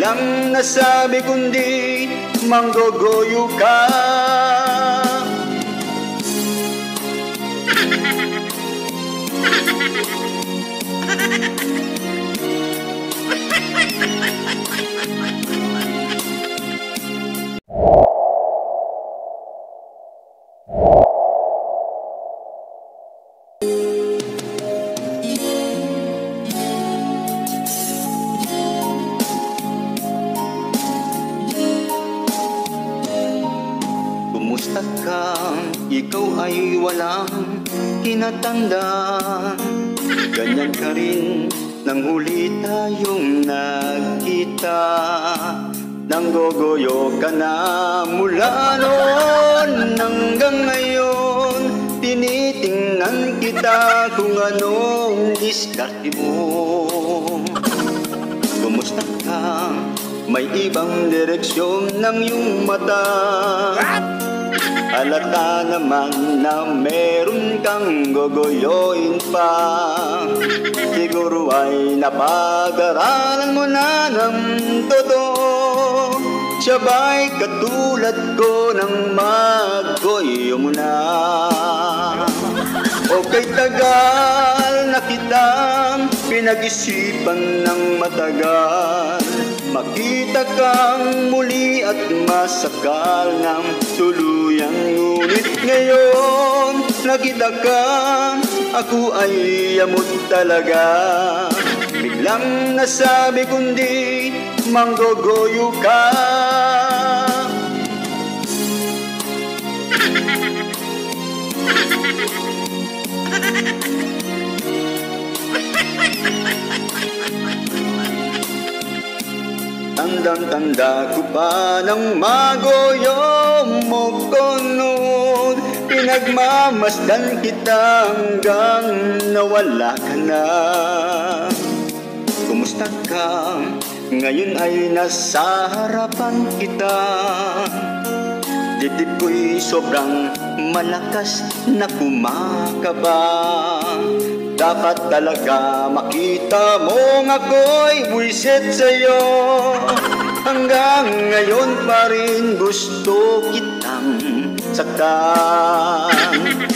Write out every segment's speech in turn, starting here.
biglang nasabi kundi manggogoyo ka. Kumusta ka? Ikaw ay walang kinatandaan. Ganyan ka rin nang huli tayong nagkita. Nanggogoyo ka na mula noon hanggang ngayon. Tinitingnan kita kung anong diskarte mo. Kumusta ka? May ibang direksyon ng iyong mata. Halata naman na meron kang gogoyoin pa. Siguro ay napag-aralan mo na ng totoo. Siya ba'y katulad ko nang maggoyo mo na? Okay, tagal na kitang pinag-isipan ng matagal. Makita kang muli at masakal ng tuluyang. Ngunit ngayon nakita ka, ako ay yamot talaga. Biglang nasabi kundi manggogoyo ka. Tandang-tanda ko pa nang magoyo mo ko noon. Pinagmamasdan kita hanggang nawala ka na. Kumusta ka? Ngayon ay nasa harapan kita. Dibdib ko'y sobrang malakas na kumakaba. Dapat talaga makita mong ako'y buwisit sa'yo. Hanggang ngayon pa rin gusto kitang saktan.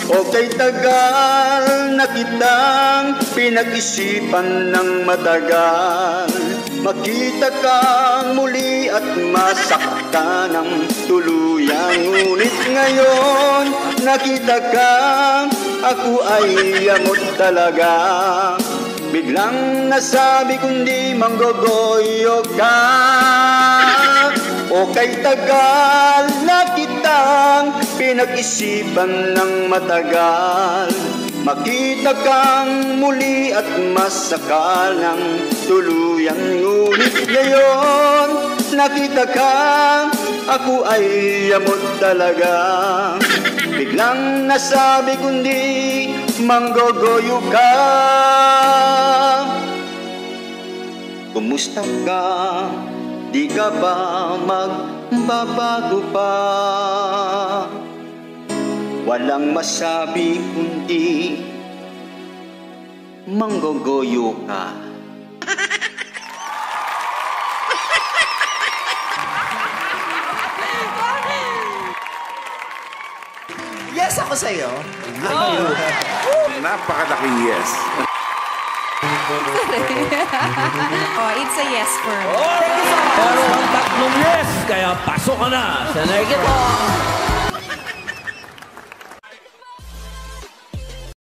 Okay, tagal na kitang pinag-isipan ng matagal. Makita kang muli at masakta ng tuluyan. Ngunit ngayon nakita kang ako ay yamot talaga. Biglang nasabi kundi manggogoyo ka. Okay, tagal na kitang pinag-isipan ng matagal. Makita kang muli at masakal ng tuluyan. Ngunit ngayon nakita kang ako ay yamot talaga. Biglang nasabi kundi manggogoyo ka. Kumusta ka? Di ka ba magbabago pa? Walang masabi kundi manggogoyo ka. Yes ako sa'yo. Napakalaking yes. It's a yes for me. Pero ang tatlong yes, kaya pasok ka na sa negative.